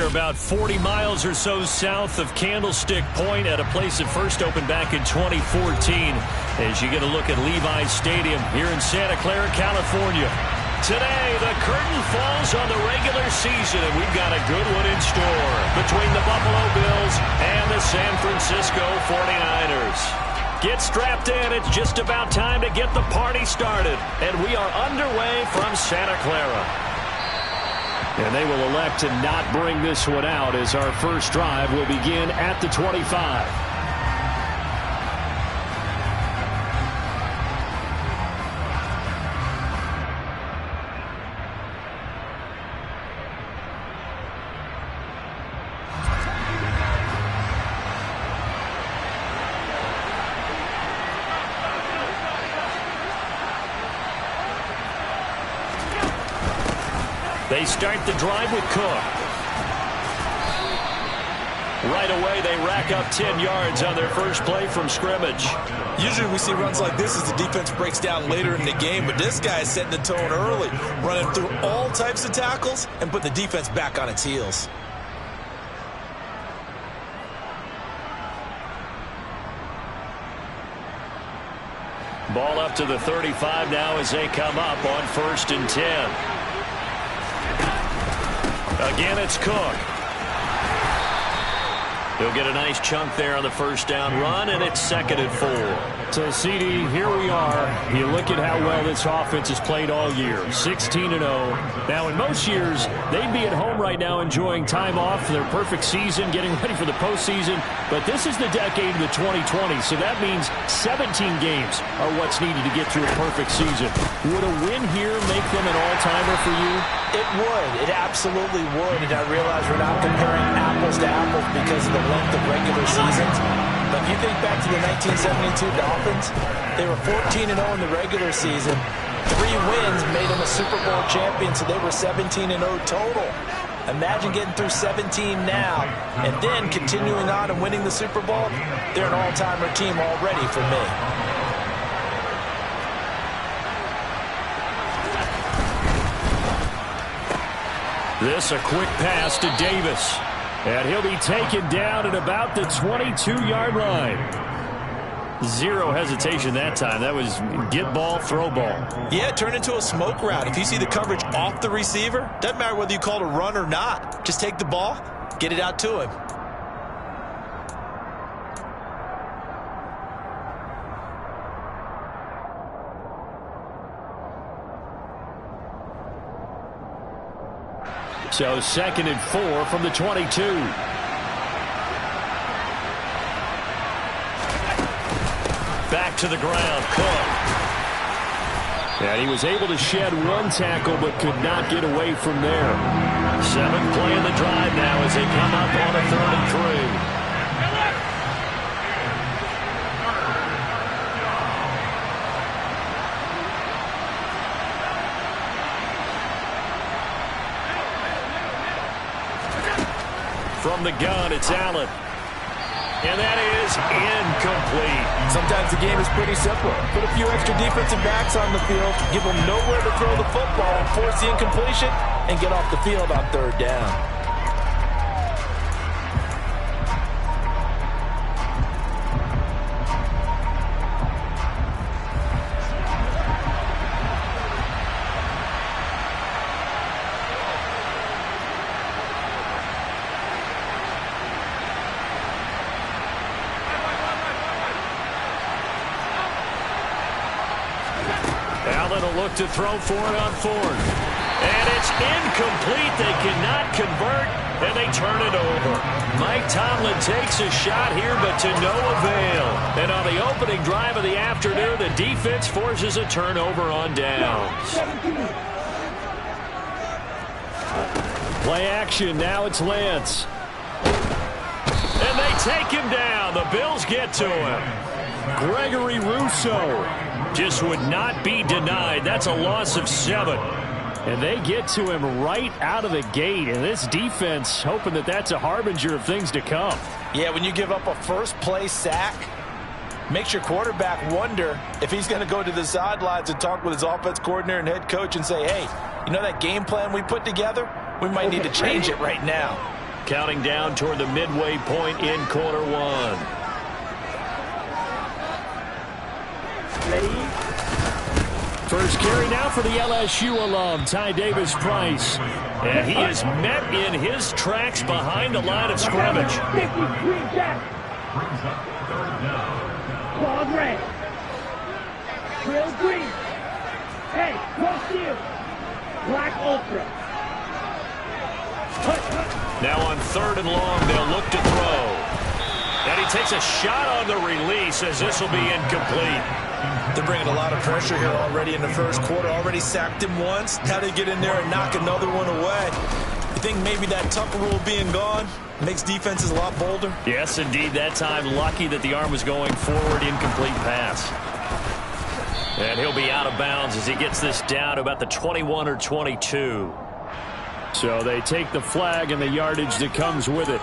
are about 40 miles or so south of Candlestick Point at a place that first opened back in 2014 as you get a look at Levi's Stadium here in Santa Clara, California. Today, the curtain falls on the regular season, and we've got a good one in store between the Buffalo Bills and the San Francisco 49ers. Get strapped in. It's just about time to get the party started, and we are underway from Santa Clara. And they will elect to not bring this one out as our first drive will begin at the 25. They start the drive with Cook. Right away, they rack up 10 yards on their first play from scrimmage. Usually we see runs like this as the defense breaks down later in the game, but this guy is setting the tone early, running through all types of tackles and putting the defense back on its heels. Ball up to the 35 now as they come up on 1st and 10. Again, it's Cook. He'll get a nice chunk there on the first down run, and it's 2nd and 4. So, CD, here we are. You look at how well this offense has played all year, 16-0. Now, in most years, they'd be at home right now enjoying time off for their perfect season, getting ready for the postseason. But this is the decade of the 2020, so that means 17 games are what's needed to get to a perfect season. Would a win here make them an all-timer for you? It would. It absolutely would. And I realize we're not comparing apples to apples because of the length of regular seasons. But if you think back to the 1972 Dolphins, they were 14-0 in the regular season. 3 wins made them a Super Bowl champion, so they were 17-0 total. Imagine getting through 17 now and then continuing on and winning the Super Bowl. They're an all-timer team already for me. This a quick pass to Davis. And he'll be taken down at about the 22-yard line. Zero hesitation that time. That was get ball, throw ball. Yeah, it turned into a smoke route. If you see the coverage off the receiver, doesn't matter whether you call it a run or not. Just take the ball, get it out to him. So 2nd and 4 from the 22. Back to the ground, Cook. And he was able to shed 1 tackle but could not get away from there. 7th play in the drive now as they come up on a 3rd and 3. From the gun, it's Allen. And that is incomplete. Sometimes the game is pretty simple. Put a few extra defensive backs on the field, give them nowhere to throw the football, force the incompletion, and get off the field on 3rd down. Look to throw for it on 4th. And it's incomplete. They cannot convert, and they turn it over. Mike Tomlin takes a shot here, but to no avail. And on the opening drive of the afternoon, the defense forces a turnover on downs. Play action. Now it's Lance. And they take him down. The Bills get to him. Gregory Rousseau just would not be denied. That's a loss of 7. And they get to him right out of the gate. And this defense hoping that that's a harbinger of things to come. Yeah, when you give up a first-play sack, makes your quarterback wonder if he's going to go to the sidelines and talk with his offense coordinator and head coach and say, hey, you know that game plan we put together? We might need to change it right now. Counting down toward the midway point in quarter one. First carry now for the LSU alum, Ty Davis-Price. And he is met in his tracks behind the line of scrimmage. Claude red. Trail green. Hey, cross you. Black ultra. Now on 3rd and long, they'll look to throw. And he takes a shot on the release as this will be incomplete. They're bringing a lot of pressure here already in the first quarter. Already sacked him once. Now they get in there and knock another one away. You think maybe that Tucker rule being gone makes defenses a lot bolder? Yes, indeed. That time, lucky that the arm was going forward. Incomplete pass. And he'll be out of bounds as he gets this down to about the 21 or 22. So they take the flag and the yardage that comes with it.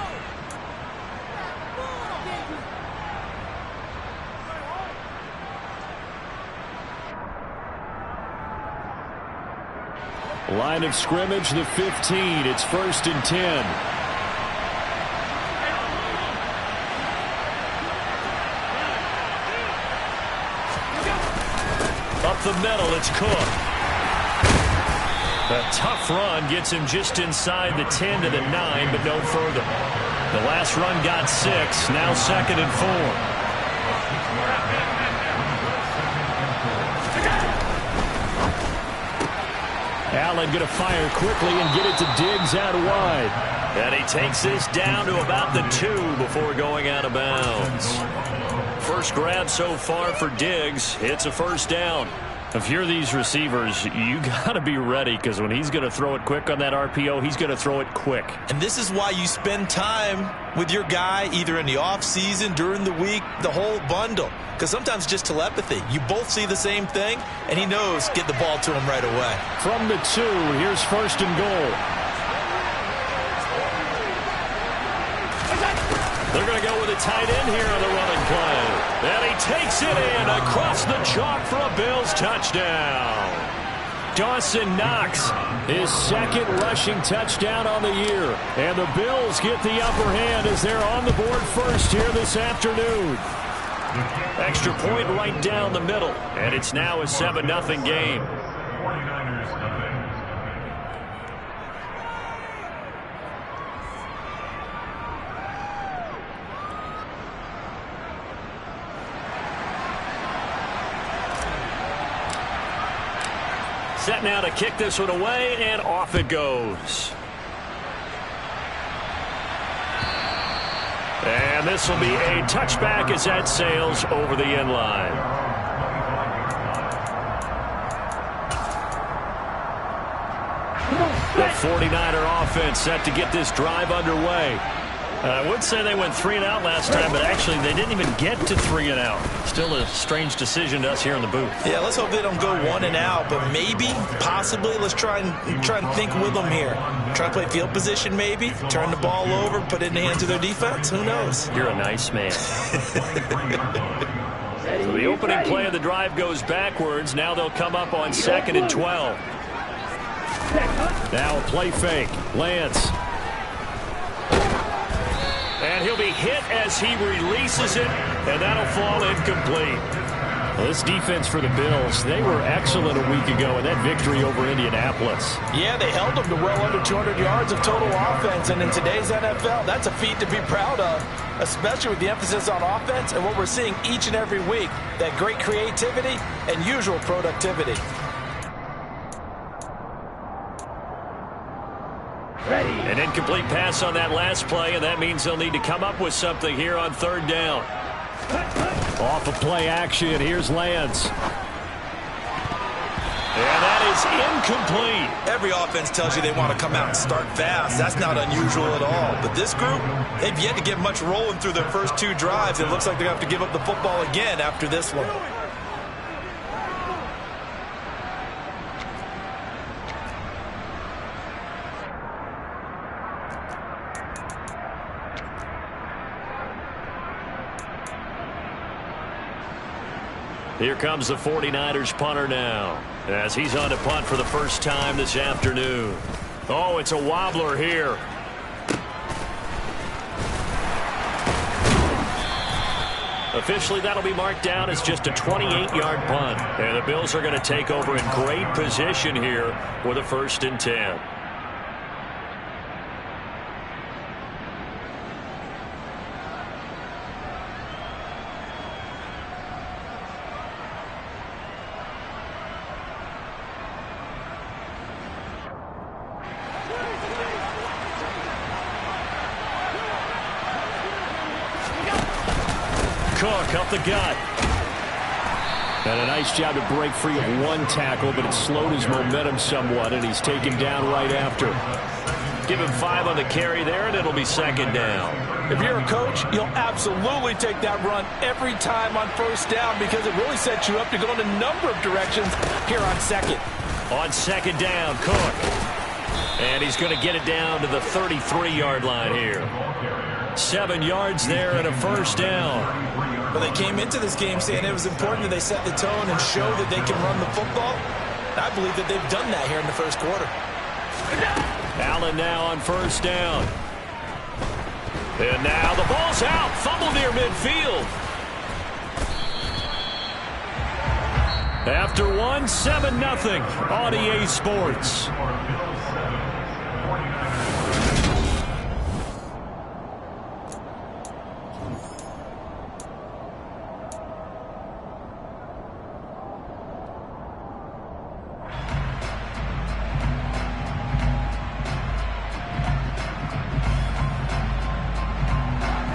Line of scrimmage, the 15. It's 1st and 10. Up the middle, it's Cook. A tough run gets him just inside the 10 to the 9, but no further. The last run got 6, now 2nd and 4. Allen going to fire quickly and get it to Diggs out wide. And he takes this down to about the 2 before going out of bounds. First grab so far for Diggs. It's a first down. If you're these receivers, you got to be ready because when he's going to throw it quick on that RPO, he's going to throw it quick. And this is why you spend time with your guy either in the offseason, during the week, the whole bundle. Because sometimes just telepathy. You both see the same thing, and he knows get the ball to him right away. From the 2, here's 1st and goal. They're going to go with a tight end here on the running play. And he takes it in across the chalk for a Bills touchdown. Dawson Knox, his 2nd rushing touchdown on the year. And the Bills get the upper hand as they're on the board first here this afternoon. Extra point right down the middle. And it's now a 7-0 game. Set now to kick this one away, and off it goes. And this will be a touchback as that sails over the end line. The 49er offense set to get this drive underway. I would say they went 3 and out last time, but actually they didn't even get to 3 and out. Still a strange decision to us here in the booth. Yeah, let's hope they don't go 1 and out, but maybe, possibly, let's try and think with them here. Try to play field position maybe, turn the ball over, put it in the hands of their defense. Who knows? You're a nice man. So the opening play of the drive goes backwards. Now they'll come up on 2nd and 12. Now a play fake. Lance. And he'll be hit as he releases it, and that'll fall incomplete. Well, this defense for the Bills, they were excellent a week ago in that victory over Indianapolis. Yeah, they held them to well under 200 yards of total offense, and in today's NFL, that's a feat to be proud of, especially with the emphasis on offense and what we're seeing each and every week, that great creativity and usual productivity. An incomplete pass on that last play, and that means they'll need to come up with something here on 3rd down. Off of play action, here's Lance. And that is incomplete. Every offense tells you they want to come out and start fast. That's not unusual at all. But this group, they've yet to get much rolling through their first 2 drives. It looks like they're going to have to give up the football again after this one. Here comes the 49ers punter now, as he's on to punt for the first time this afternoon. Oh, it's a wobbler here. Officially, that'll be marked down as just a 28-yard punt. And the Bills are going to take over in great position here with a 1st and 10. Cook up the gut. And a nice job to break free of one tackle, but it slowed his momentum somewhat, and he's taken down right after. Give him 5 on the carry there, and it'll be 2nd down. If you're a coach, you'll absolutely take that run every time on 1st down because it really sets you up to go in a number of directions here on 2nd. On 2nd down, Cook. And he's going to get it down to the 33-yard line here. 7 yards there and a 1st down. But they came into this game saying it was important that they set the tone and show that they can run the football. I believe that they've done that here in the 1st quarter. Allen now on 1st down. And now the ball's out. Fumble near midfield. After 7-0 on EA Sports.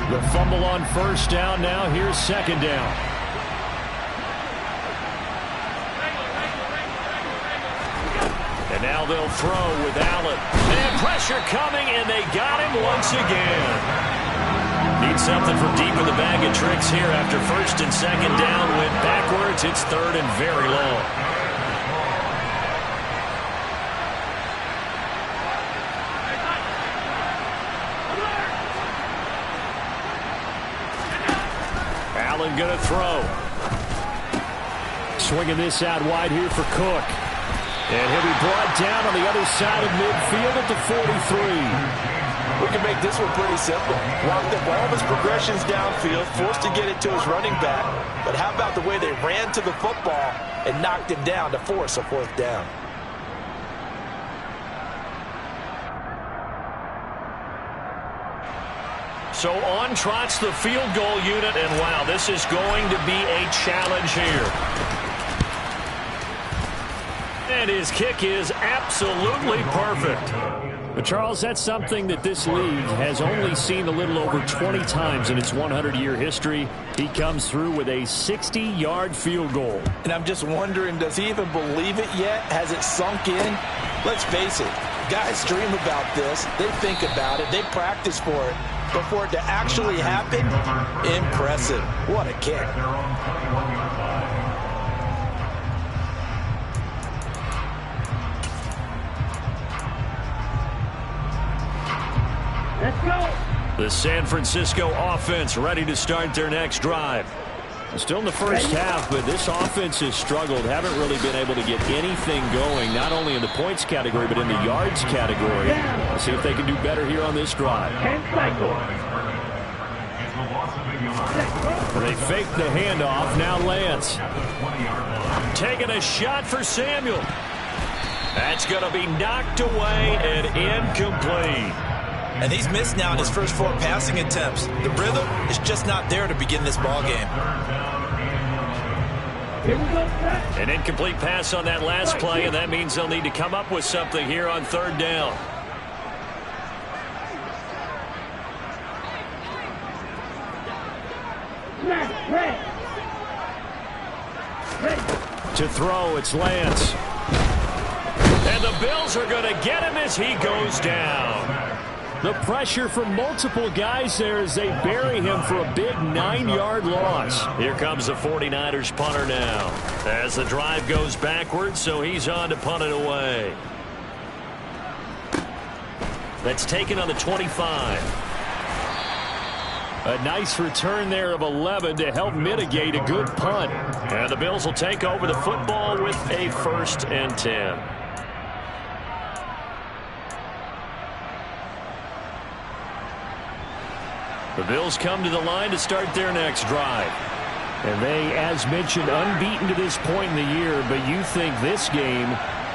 The fumble on 1st down. Now here's 2nd down. And now they'll throw with Allen. And pressure coming, and they got him once again. Need something from deep in the bag of tricks here after 1st and 2nd down. Went backwards. It's 3rd and very long. Allen going to throw. Swinging this out wide here for Cook. And he'll be brought down on the other side of midfield at the 43. We can make this one pretty simple. Walked up all of his progressions downfield, forced to get it to his running back. But how about the way they ran to the football and knocked him down to force a 4th down? So on trots the field goal unit, and wow, this is going to be a challenge here. And his kick is absolutely perfect. But Charles, that's something that this league has only seen a little over 20 times in its 100-year history. He comes through with a 60-yard field goal. And I'm just wondering, does he even believe it yet? Has it sunk in? Let's face it, guys dream about this. They think about it. They practice for it. But for it to actually happen, impressive. What a kick. Let's go. The San Francisco offense ready to start their next drive. Still in the 1st half, but this offense has struggled. Haven't really been able to get anything going, not only in the points category, but in the yards category. Let's see if they can do better here on this drive. 10 cycles. They fake the handoff. Now Lance. Taking a shot for Samuel. That's going to be knocked away and incomplete. And he's missed now in his first 4 passing attempts. The rhythm is just not there to begin this ball game. An incomplete pass on that last play, and that means they'll need to come up with something here on 3rd down. To throw, it's Lance. And the Bills are going to get him as he goes down. The pressure from multiple guys there as they bury him for a big 9-yard loss. Here comes the 49ers punter now. As the drive goes backwards, so he's on to punt it away. That's taken on the 25. A nice return there of 11 to help mitigate a good punt. And the Bills will take over the football with a 1st and 10. The Bills come to the line to start their next drive. And they, as mentioned, unbeaten to this point in the year, but you think this game,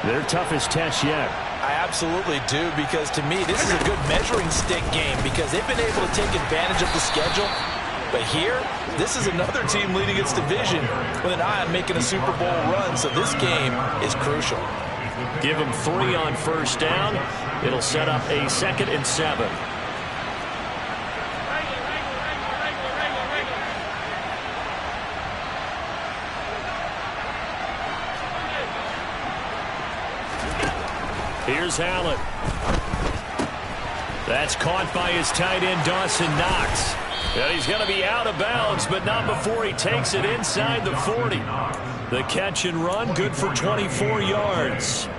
their toughest test yet. I absolutely do, because to me, this is a good measuring stick game because they've been able to take advantage of the schedule. But here, this is another team leading its division with an eye on making a Super Bowl run, so this game is crucial. Give them 3 on first down. It'll set up a 2nd and 7. Here's Allen. That's caught by his tight end, Dawson Knox. And he's going to be out of bounds, but not before he takes it inside the 40. The catch and run, good for 24 yards.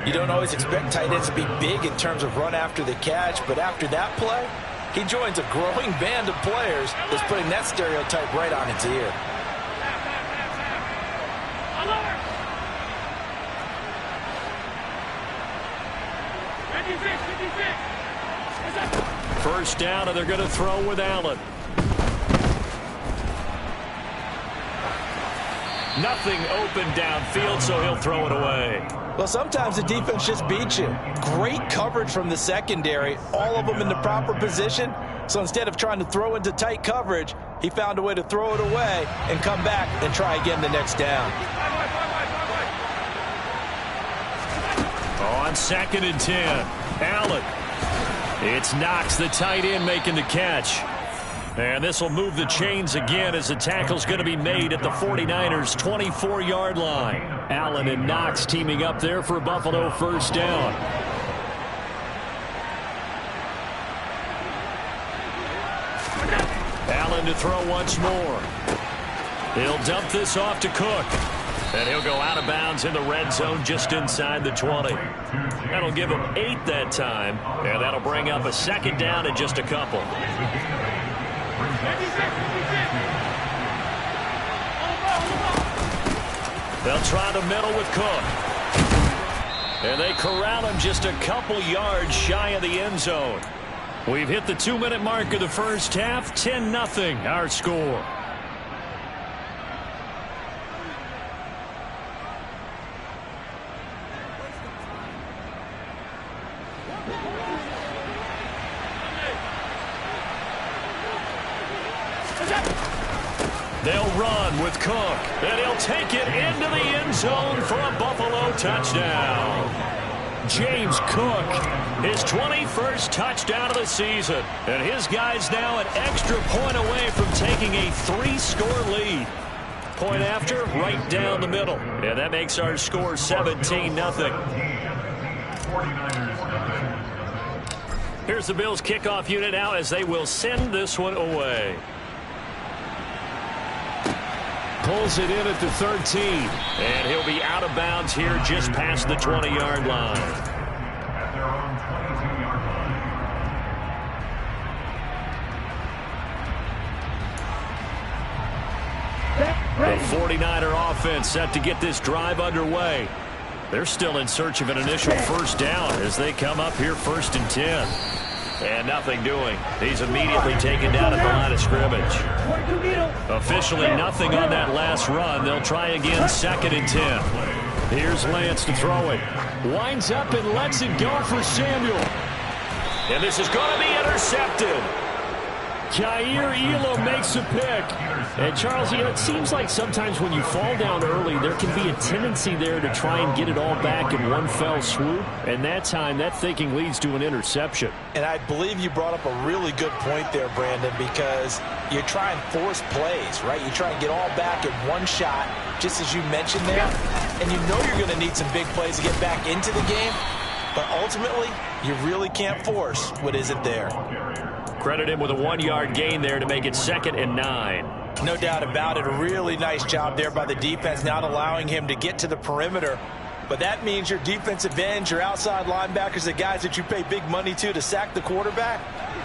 You don't always expect tight ends to be big in terms of run after the catch, but after that play, he joins a growing band of players that's putting that stereotype right on its ear. First down, and they're going to throw with Allen. Nothing open downfield, so he'll throw it away. Well, sometimes the defense just beats you. Great coverage from the secondary, all of them in the proper position. So instead of trying to throw into tight coverage, he found a way to throw it away and come back and try again the next down. On 2nd and 10, Allen. It's Knox, the tight end, making the catch. And this will move the chains again as the tackle's going to be made at the 49ers' 24-yard line. Allen and Knox teaming up there for Buffalo first down. Allen to throw once more. He'll dump this off to Cook. And he'll go out of bounds in the red zone just inside the 20. That'll give him 8 that time. And that'll bring up a 2nd down and just a couple. They'll try the middle with Cook. And they corral him just a couple yards shy of the end zone. We've hit the 2-minute mark of the first half. 10-0 our score. They'll run with Cook, and he'll take it into the end zone for a Buffalo touchdown. James Cook, his 21st touchdown of the season, and his guys now an extra point away from taking a 3-score lead. Point after, right down the middle, and that makes our score 17-0. Here's the Bills kickoff unit now as they will send this one away. Pulls it in at the 13, and he'll be out of bounds here just past the 20-yard line. The 49er offense set to get this drive underway. They're still in search of an initial first down as they come up here 1st and 10. And nothing doing. He's immediately taken down at the line of scrimmage. Officially nothing on that last run. They'll try again 2nd and 10. Here's Lance to throw it. Winds up and lets it go for Samuel. And this is going to be intercepted. Jair Elam makes a pick. And Charles, you know, it seems like sometimes when you fall down early, there can be a tendency there to try and get it all back in one fell swoop. And that time, that thinking leads to an interception. And I believe you brought up a really good point there, Brandon, because you try and force plays, right? You try and get all back in one shot, just as you mentioned there. And you know you're going to need some big plays to get back into the game. But ultimately, you really can't force what isn't there. Credit him with a 1-yard gain there to make it 2nd and 9. No doubt about it. A really nice job there by the defense, not allowing him to get to the perimeter. But that means your defensive ends, your outside linebackers, the guys that you pay big money to sack the quarterback,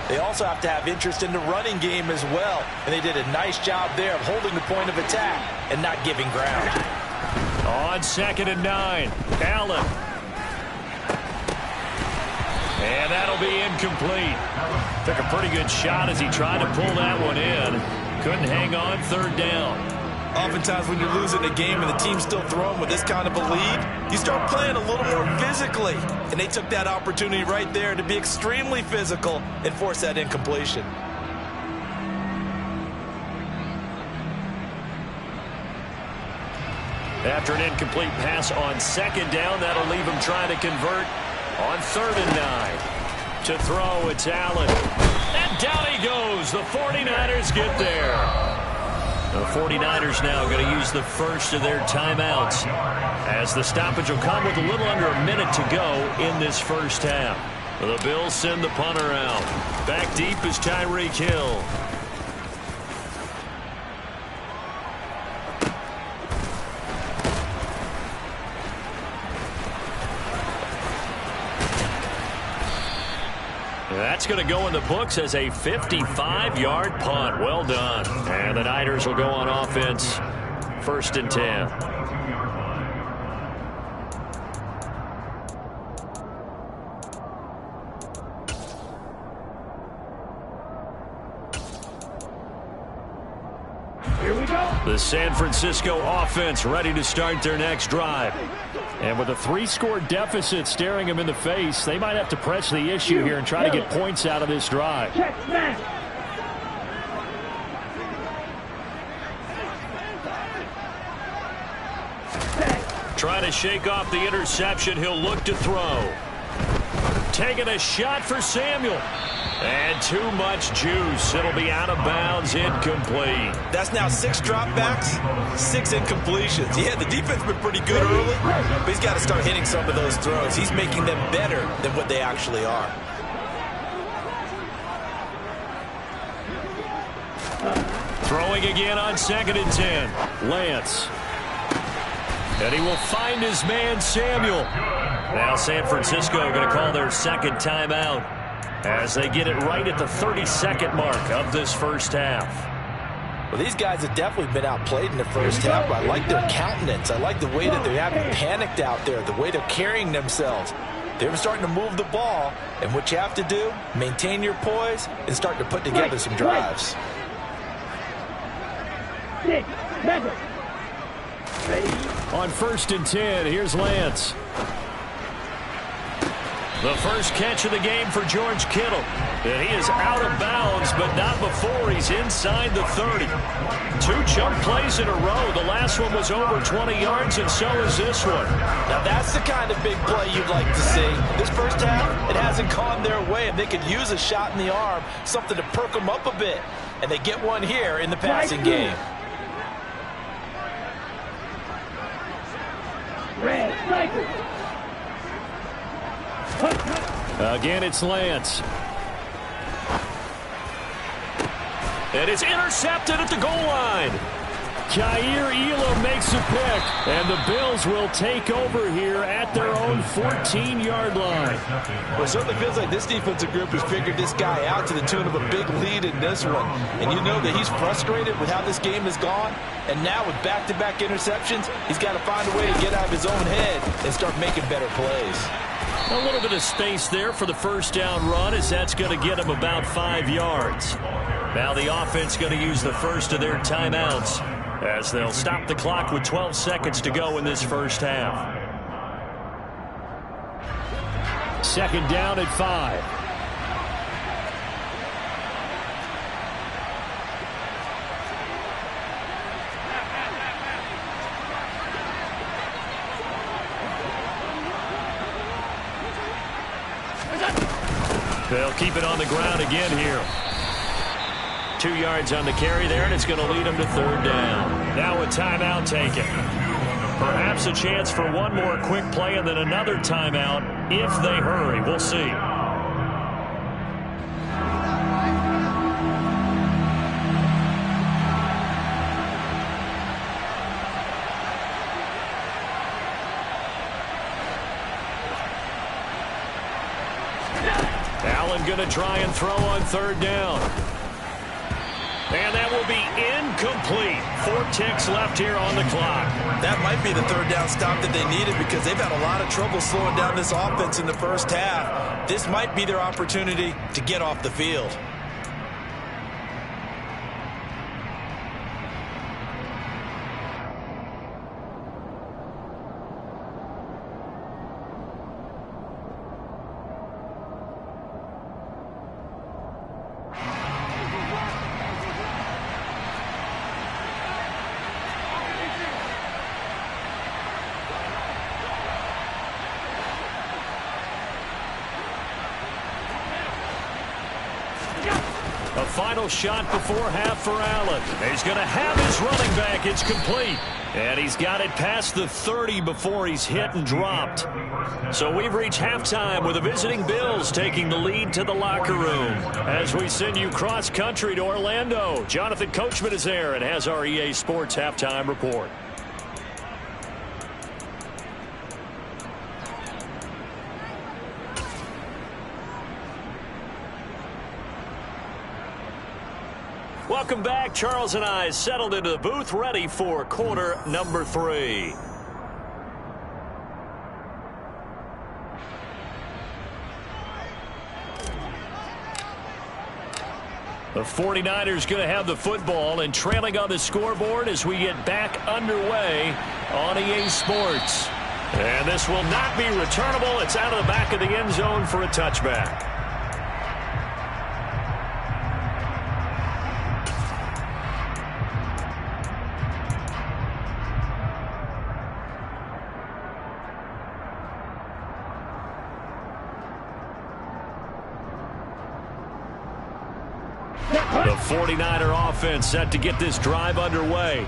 they also have to have interest in the running game as well. And they did a nice job there of holding the point of attack and not giving ground. On 2nd and 9, Allen. And that'll be incomplete. Took a pretty good shot as he tried to pull that one in. Couldn't hang on 3rd down. Oftentimes when you're losing a game and the team's still throwing with this kind of a lead, you start playing a little more physically. And they took that opportunity right there to be extremely physical and force that incompletion. After an incomplete pass on second down, that'll leave him trying to convert on 3rd and 9. To throw, it's Allen. And down he goes. The 49ers get there. The 49ers now going to use the first of their timeouts, as the stoppage will come with a little under a minute to go in this first half. The Bills send the punter out. Back deep is Tyreek Hill. That's going to go in the books as a 55-yard punt. Well done. And the Niners will go on offense. 1st and 10. Here we go. The San Francisco offense ready to start their next drive. And with a 3-score deficit staring them in the face, they might have to press the issue here and try to get points out of this drive. Check, smash. Trying to shake off the interception. He'll look to throw. Taking a shot for Samuel. And too much juice. It'll be out of bounds, incomplete. That's now 6 dropbacks, 6 incompletions. Yeah, the defense has been pretty good early, but he's got to start hitting some of those throws. He's making them better than what they actually are. Throwing again on 2nd and 10. Lance. And he will find his man, Samuel. Now San Francisco going to call their 2nd timeout, as they get it right at the 32nd mark of this first half. Well, these guys have definitely been outplayed in the first half, but I like their countenance. I like the way that they haven't panicked out there, the way they're carrying themselves. They're starting to move the ball, and what you have to do, maintain your poise and start to put together some drives. 6, measure. On 1st and 10, here's Lance. The first catch of the game for George Kittle. And he is out of bounds, but not before he's inside the 30. 2 jump plays in a row. The last one was over 20 yards, and so is this one. Now that's the kind of big play you'd like to see. This first half, it hasn't gone their way, and they could use a shot in the arm, something to perk them up a bit. And they get one here in the passing game. Red, cycle. Again, it's Lance. And it's intercepted at the goal line. Jair Elam makes a pick, and the Bills will take over here at their own 14-yard line. Well, it certainly feels like this defensive group has figured this guy out to the tune of a big lead in this one. And you know that he's frustrated with how this game has gone. And now with back-to-back interceptions, he's got to find a way to get out of his own head and start making better plays. A little bit of space there for the first down run, as that's going to get him about 5 yards. Now the offense going to use the first of their timeouts, as they'll stop the clock with 12 seconds to go in this first half. 2nd down at 5. They'll keep it on the ground again here. 2 yards on the carry there, and it's going to lead them to 3rd down. Now a timeout taken. Perhaps a chance for one more quick play and then another timeout if they hurry. We'll see. Allen going to try and throw on 3rd down. And that will be incomplete. 4 ticks left here on the clock. That might be the 3rd down stop that they needed, because they've had a lot of trouble slowing down this offense in the first half. This might be their opportunity to get off the field. A final shot before half for Allen. He's going to have his running back. It's complete. And he's got it past the 30 before he's hit and dropped. So we've reached halftime with the visiting Bills taking the lead to the locker room. As we send you cross-country to Orlando, Jonathan Coachman is there and has our EA Sports halftime report. Welcome back. Charles and I settled into the booth, ready for quarter number 3. The 49ers going to have the football and trailing on the scoreboard as we get back underway on EA Sports. And this will not be returnable. It's out of the back of the end zone for a touchback. The 49er offense set to get this drive underway.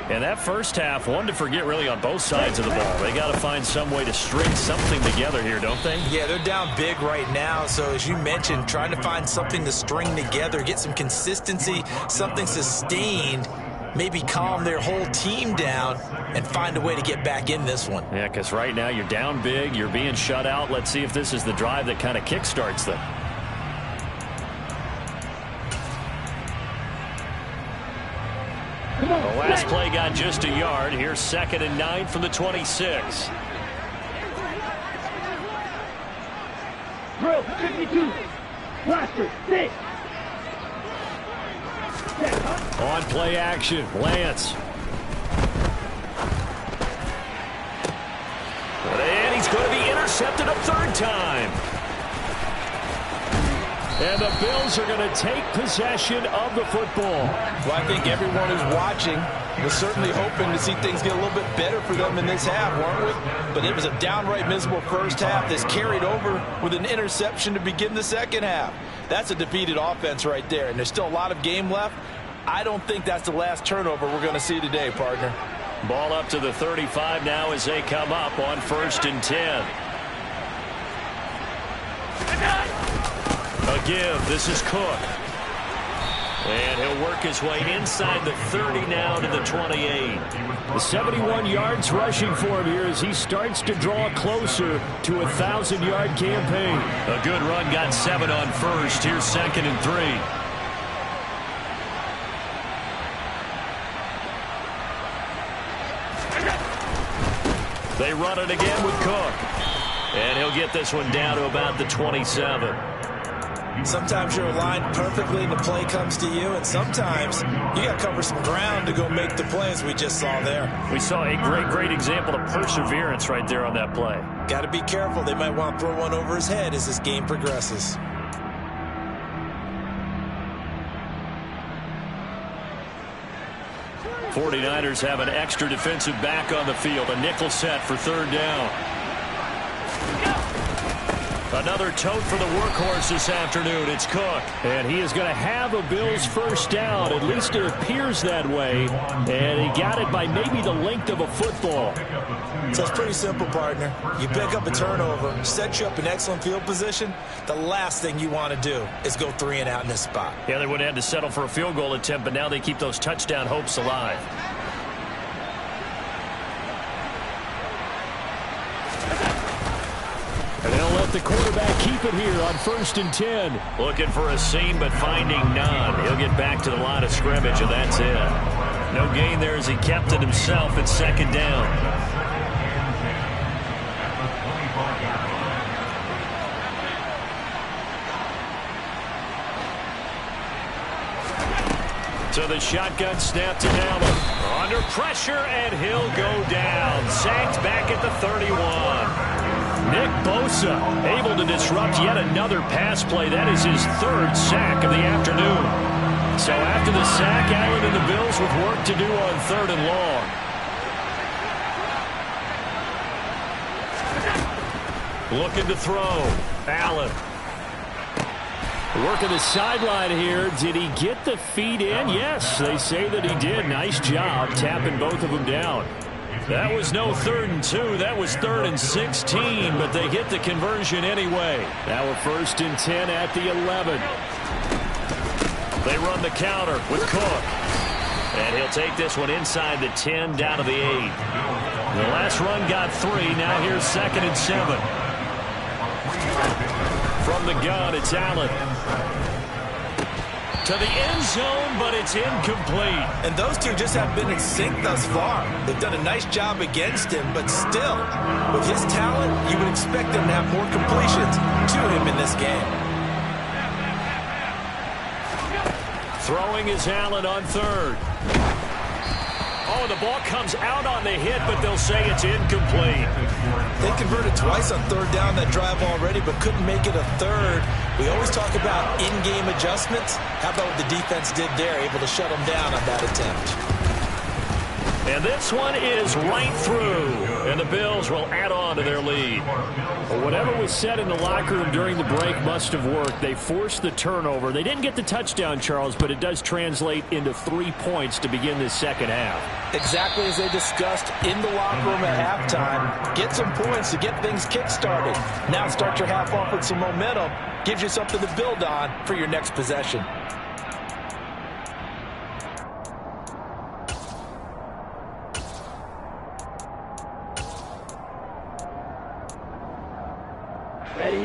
And that first half, one to forget really on both sides of the ball. They got to find some way to string something together here, don't they? Yeah, they're down big right now. So as you mentioned, trying to find something to string together, get some consistency, something sustained, maybe calm their whole team down and find a way to get back in this one. Yeah, because right now you're down big, you're being shut out. Let's see if this is the drive that kind of kickstarts them. The last play got just a yard. Here's 2nd and 9 from the 26. Drill 52. Blaster 6. On play action, Lance. And he's going to be intercepted a 3rd time. And the Bills are going to take possession of the football. Well, I think everyone who's watching was certainly hoping to see things get a little bit better for them in this half, weren't we? But it was a downright miserable first half that's carried over with an interception to begin the second half. That's a defeated offense right there, and there's still a lot of game left. I don't think that's the last turnover we're going to see today, partner. Ball up to the 35 now as they come up on 1st and 10. A give. This is Cook. And he'll work his way inside the 30 now to the 28. The 71 yards rushing for him here as he starts to draw closer to a 1,000-yard campaign. A good run, got 7 on 1st. Here's 2nd and 3. They run it again with Cook. And he'll get this one down to about the 27. Sometimes you're aligned perfectly and the play comes to you, and sometimes you got to cover some ground to go make the play, as we just saw there. We saw a great example of perseverance right there on that play. Got to be careful. They might want to throw one over his head as this game progresses. '49ers have an extra defensive back on the field. A nickel set for 3rd down. Another tote for the workhorse this afternoon. It's Cook. And he is going to have a Bills first down. At least it appears that way. And he got it by maybe the length of a football. So it's pretty simple, partner. You pick up a turnover, set you up in excellent field position. The last thing you want to do is go 3 and out in this spot. Yeah, they would have had to settle for a field goal attempt, but now they keep those touchdown hopes alive. And they'll let the quarterback keep it here on 1st and 10. Looking for a seam, but finding none. He'll get back to the line of scrimmage, and that's it. No gain there as he kept it himself at 2nd down. So the shotgun snap to Allen. Under pressure, and he'll go down. Sacked back at the 31. Nick Bosa able to disrupt yet another pass play. That is his 3rd sack of the afternoon. So after the sack, Allen and the Bills with work to do on 3rd and long. Looking to throw. Allen. Working the sideline here. Did he get the feet in? Yes, they say that he did. Nice job tapping both of them down. That was no 3rd and 2. That was 3rd and 16, but they get the conversion anyway. Now we're 1st and 10 at the 11. They run the counter with Cook. And he'll take this one inside the 10 down to the 8. The last run got 3. Now here's 2nd and 7. From the gun, it's Allen. To the end zone, but it's incomplete. And those two just have been in sync thus far. They've done a nice job against him, but still, with his talent, you would expect them to have more completions to him in this game. Throwing is Allen on 3rd. Oh, the ball comes out on the hit, but they'll say it's incomplete. They converted twice on 3rd down that drive already, but couldn't make it a 3rd. We always talk about in-game adjustments. How about what the defense did there, able to shut them down on that attempt? And this one is right through. And the Bills will add on to their lead. Well, whatever was said in the locker room during the break must have worked. They forced the turnover. They didn't get the touchdown, Charles, but it does translate into 3 points to begin this second half. Exactly as they discussed in the locker room at halftime. Get some points to get things kick-started. Now start your half off with some momentum. Gives you something to build on for your next possession.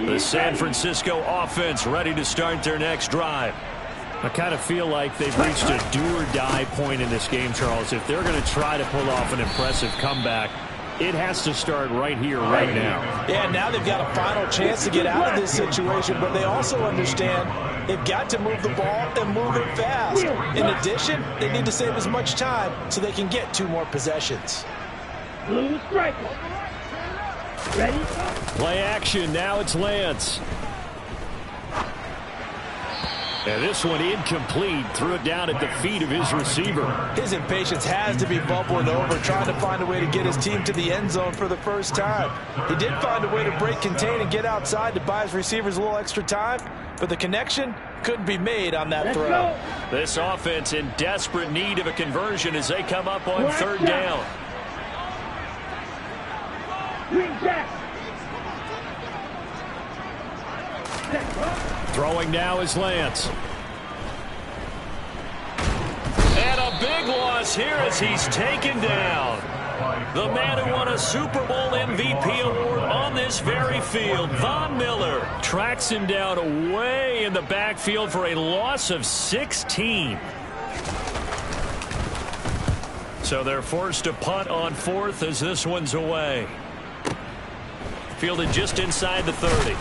The San Francisco offense ready to start their next drive. I kind of feel like they've reached a do-or-die point in this game, Charles. If they're going to try to pull off an impressive comeback, it has to start right here, right now. Yeah, now they've got a final chance to get out of this situation, but they also understand they've got to move the ball and move it fast. In addition, they need to save as much time so they can get 2 more possessions. Blue striker. Ready? Play action. Now it's Lance. And this one incomplete. Threw it down at the feet of his receiver. His impatience has to be bubbling over, trying to find a way to get his team to the end zone for the first time. He did find a way to break contain and get outside to buy his receivers a little extra time, but the connection couldn't be made on that throw. Go. This offense in desperate need of a conversion as they come up on 3rd down. Green jack. Throwing now is Lance. And a big loss here as he's taken down. The man who won a Super Bowl MVP award on this very field, Von Miller, tracks him down away in the backfield for a loss of 16. So they're forced to punt on 4th as this one's away. Fielded just inside the 30.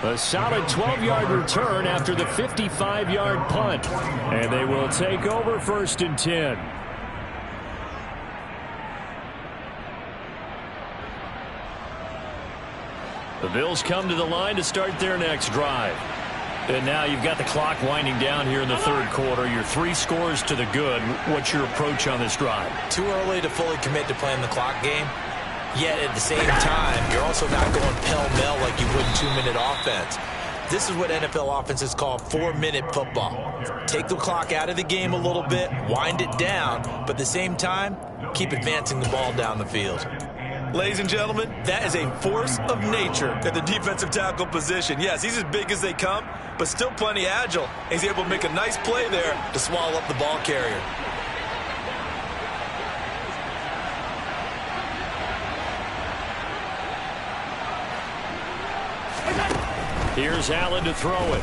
A solid 12-yard return after the 55-yard punt. And they will take over 1st and 10. The Bills come to the line to start their next drive. And now you've got the clock winding down here in the 3rd quarter. You're 3 scores to the good. What's your approach on this drive? Too early to fully commit to playing the clock game. Yet at the same time, you're also not going pell-mell like you would in 2-minute offense. This is what NFL offenses call 4-minute football. Take the clock out of the game a little bit, wind it down, but at the same time, keep advancing the ball down the field. Ladies and gentlemen, that is a force of nature at the defensive tackle position. Yes, he's as big as they come, but still plenty agile. He's able to make a nice play there to swallow up the ball carrier. Here's Allen to throw it.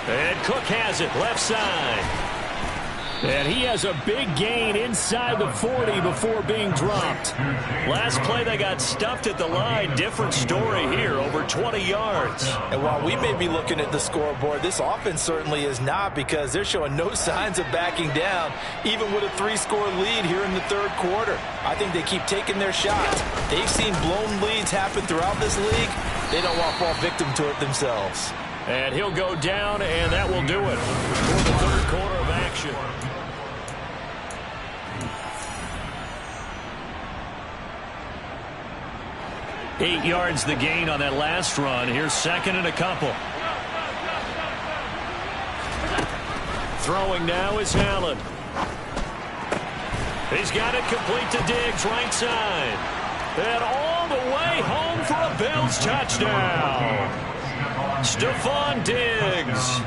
And Cook has it, left side. And he has a big gain inside the 40 before being dropped. Last play, they got stuffed at the line. Different story here, over 20 yards. And while we may be looking at the scoreboard, this offense certainly is not, because they're showing no signs of backing down, even with a 3-score lead here in the 3rd quarter. I think they keep taking their shots. They've seen blown leads happen throughout this league. They don't want to fall victim to it themselves. And he'll go down, and that will do it for the 3rd quarter of action. 8 yards the gain on that last run. Here's second and a couple. Throwing now is Allen. He's got it complete to Diggs, right side. And all the way home for a Bills touchdown. Stephon Diggs.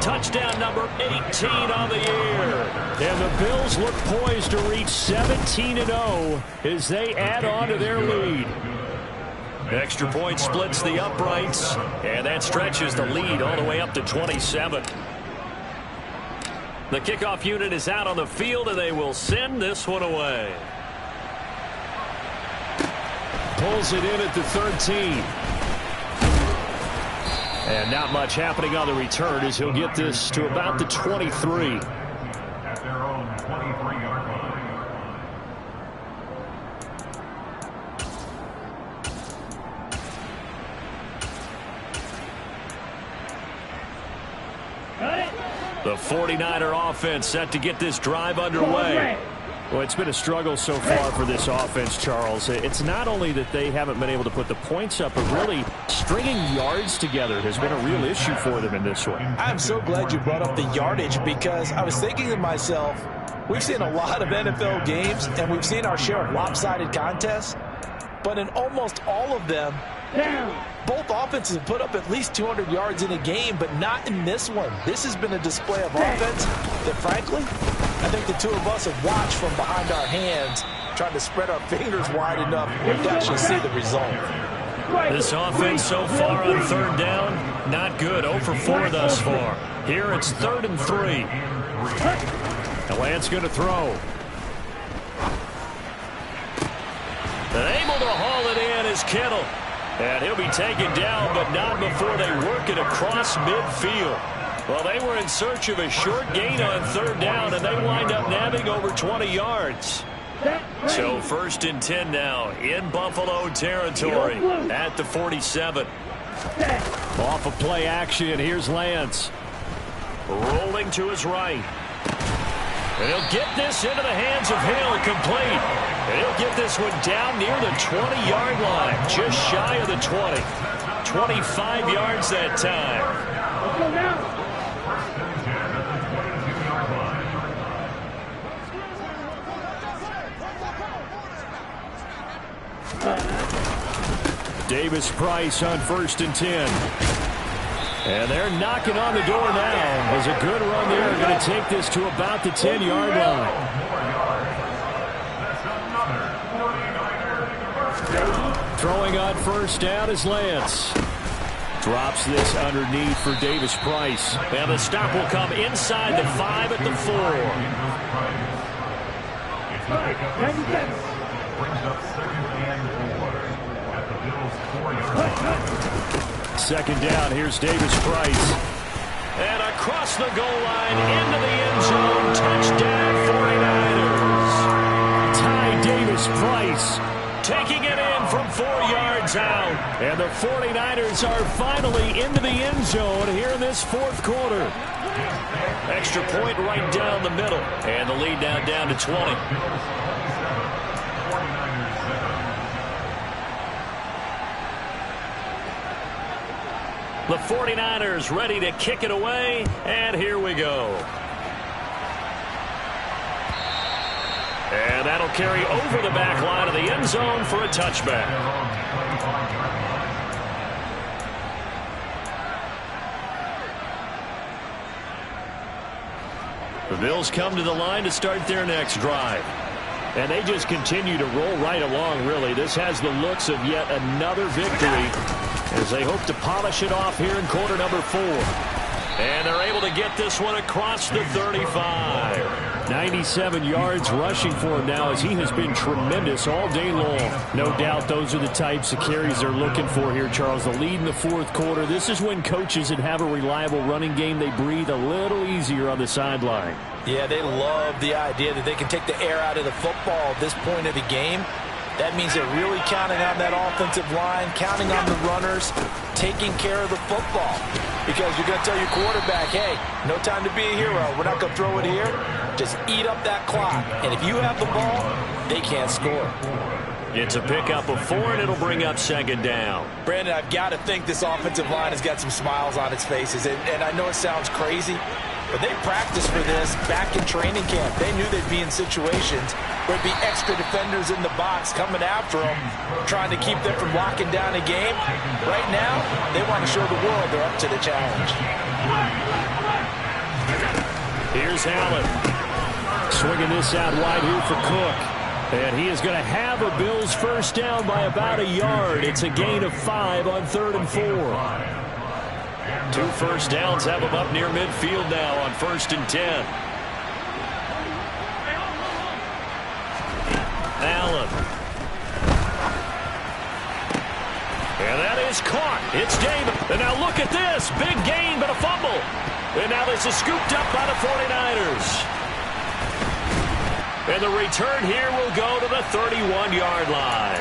Touchdown number 18 on the year. And the Bills look poised to reach 17-0 as they add on to their lead. Extra point splits the uprights, and that stretches the lead all the way up to 27. The kickoff unit is out on the field, and they will send this one away. Pulls it in at the 13. And not much happening on the return as he'll get this to about the 23. At their own 23-yard line. The 49er offense set to get this drive underway. Well, it's been a struggle so far for this offense, Charles. It's not only that they haven't been able to put the points up, but really stringing yards together has been a real issue for them in this one. I'm so glad you brought up the yardage, because I was thinking to myself, we've seen a lot of NFL games, and we've seen our share of lopsided contests, but in almost all of them, both offenses have put up at least 200 yards in a game, but not in this one. This has been a display of offense that, frankly, I think the two of us have watched from behind our hands, trying to spread our fingers wide enough to actually see the result. This offense so far on third down, not good. 0 for 4 thus far. Here it's 3rd and 3. And Lance going to throw. And able to haul it in is Kittle. And he'll be taken down, but not before they work it across midfield. Well, they were in search of a short gain on third down, and they wind up nabbing over 20 yards. So 1st and 10 now in Buffalo territory at the 47. Off of play action, here's Lance. Rolling to his right. And he'll get this into the hands of Hill, complete. And he'll get this one down near the 20-yard line, just shy of the 20. 25 yards that time. Let's go now. Davis Price on 1st and 10. And they're knocking on the door now. There's a good run there. Going to take this to about the 10-yard line. Throwing on 1st down is Lance. Drops this underneath for Davis Price. And the stop will come inside the 5 at the 4. 97. Brings up 2nd and 4 at the Bills' 4-yard line. 2nd down, here's Davis Price. And across the goal line into the end zone. Touchdown 49ers. Ty Davis Price taking it in from 4 yards out. And the 49ers are finally into the end zone here in this 4th quarter. Extra point right down the middle. And the lead now down to 20. The 49ers ready to kick it away, and here we go. And that'll carry over the back line of the end zone for a touchback. The Bills come to the line to start their next drive. And they just continue to roll right along, really. This has the looks of yet another victory as they hope to polish it off here in quarter number 4. And they're able to get this one across the 35. 97 yards rushing for him now as he has been tremendous all day long. No doubt those are the types of carries they're looking for here, Charles. The lead in the 4th quarter. This is when coaches that have a reliable running game, they breathe a little easier on the sideline. Yeah, they love the idea that they can take the air out of the football at this point of the game. That means they're really counting on that offensive line, counting on the runners, taking care of the football. Because you're going to tell your quarterback, hey, no time to be a hero. We're not going to throw it here. Just eat up that clock. And if you have the ball, they can't score. It's a pickup of 4, and it'll bring up second down. Brandon, I've got to think this offensive line has got some smiles on its faces. And I know it sounds crazy, but they practiced for this back in training camp. They knew they'd be in situations where there'd be extra defenders in the box coming after them, trying to keep them from locking down a game. Right now, they want to show the world they're up to the challenge. Here's Allen. Swinging this out wide here for Cook. And he is going to have a Bills first down by about a yard. It's a gain of 5 on 3rd and 4. 2 first downs have him up near midfield now on 1st and 10. Allen. And that is caught. It's Davis. And now look at this. Big gain, but a fumble. And now this is scooped up by the 49ers. And the return here will go to the 31-yard line.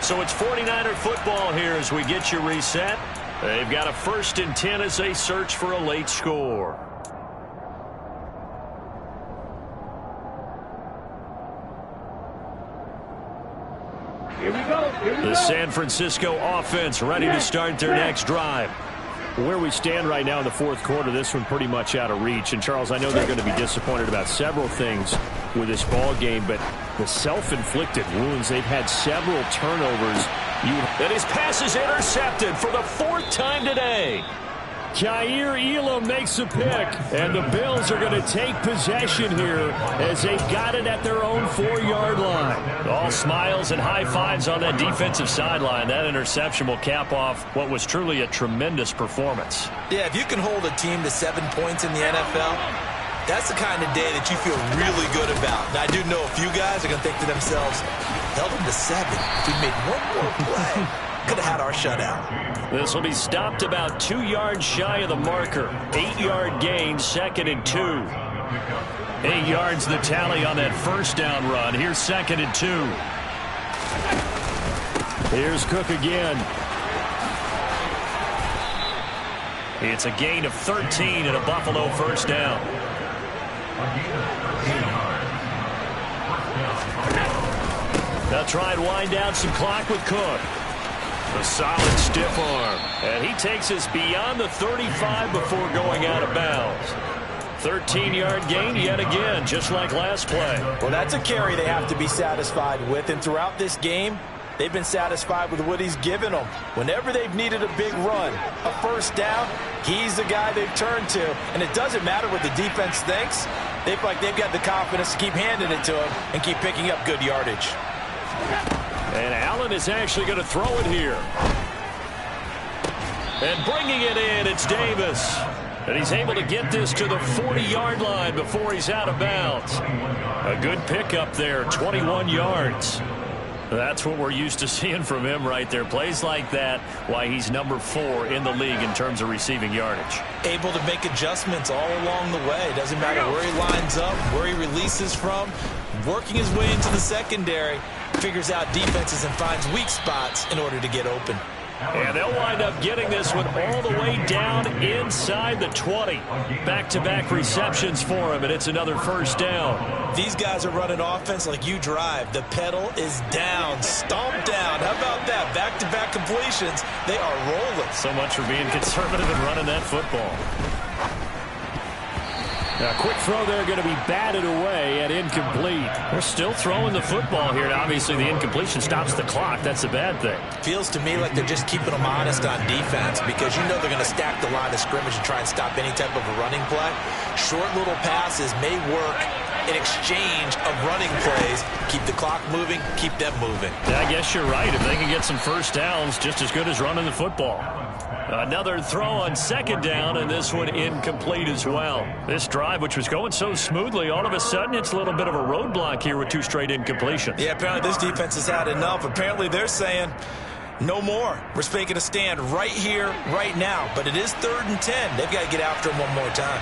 So it's 49er football here as we get you reset. They've got a 1st and 10 as they search for a late score. Here we go. The San Francisco offense ready to start their next drive. Where we stand right now in the 4th quarter, this one pretty much out of reach. And, Charles, I know they're going to be disappointed about several things with this ball game, but the self-inflicted wounds, they've had several turnovers. And his pass is intercepted for the 4th time today. Kaiir Elam makes a pick, and the Bills are going to take possession here as they've got it at their own 4-yard line. All smiles and high fives on that defensive sideline. That interception will cap off what was truly a tremendous performance. Yeah, if you can hold a team to 7 points in the NFL, that's the kind of day that you feel really good about. Now, I do know a few guys are going to think to themselves, held them to 7. If we made one more play, could have had our shutout. This will be stopped about 2 yards shy of the marker. 8-yard gain, 2nd and 2. 8 yards the tally on that first down run. Here's 2nd and 2. Here's Cook again. It's a gain of 13 and a Buffalo first down. Now try and wind down some clock with Cook. A solid stiff arm. And he takes us beyond the 35 before going out of bounds. 13-yard gain yet again, just like last play. Well, that's a carry they have to be satisfied with. And throughout this game, they've been satisfied with what he's given them. Whenever they've needed a big run, a first down, he's the guy they've turned to. And it doesn't matter what the defense thinks. They feel like they've got the confidence to keep handing it to him and keep picking up good yardage. And Allen is actually going to throw it here. And bringing it in, it's Davis. And he's able to get this to the 40-yard line before he's out of bounds. A good pickup there, 21 yards. That's what we're used to seeing from him right there. Plays like that, why he's number 4 in the league in terms of receiving yardage. Able to make adjustments all along the way. Doesn't matter where he lines up, where he releases from. Working his way into the secondary. Figures out defenses and finds weak spots in order to get open. And they'll wind up getting this one all the way down inside the 20. Back-to-back receptions for him, and it's another first down. These guys are running offense like you drive. The pedal is down, stomped down. How about that? Back-to-back completions. They are rolling. So much for being conservative and running that football. Now, quick throw there going to be batted away and incomplete. They're still throwing the football here. Now, obviously, the incompletion stops the clock. That's a bad thing. Feels to me like they're just keeping them honest on defense because you know they're going to stack the line of scrimmage and try and stop any type of a running play. Short little passes may work in exchange of running plays. Keep the clock moving, keep them moving. Yeah, I guess you're right. If they can get some first downs, just as good as running the football. Another throw on second down, and this one incomplete as well. This drive, which was going so smoothly, all of a sudden it's a little bit of a roadblock here with 2 straight incompletions. Yeah, apparently this defense has had enough. Apparently they're saying no more. We're making a stand right here, right now. But it is 3rd and 10. They've got to get after him one more time.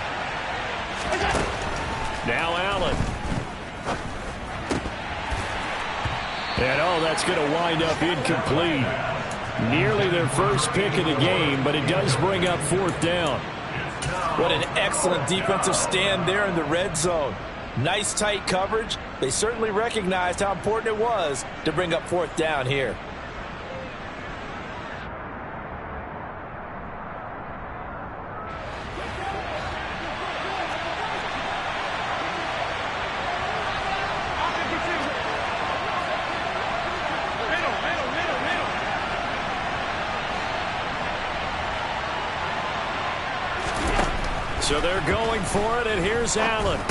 Now Allen. And, oh, that's going to wind up incomplete. Nearly their first pick of the game, but it does bring up 4th down. What an excellent defensive stand there in the red zone. Nice tight coverage. They certainly recognized how important it was to bring up fourth down here. So they're going for it, and here's Allen.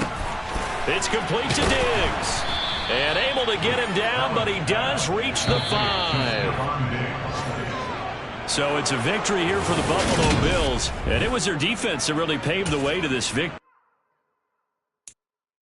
It's complete to Diggs. And able to get him down, but he does reach the 5. So it's a victory here for the Buffalo Bills. And it was their defense that really paved the way to this victory.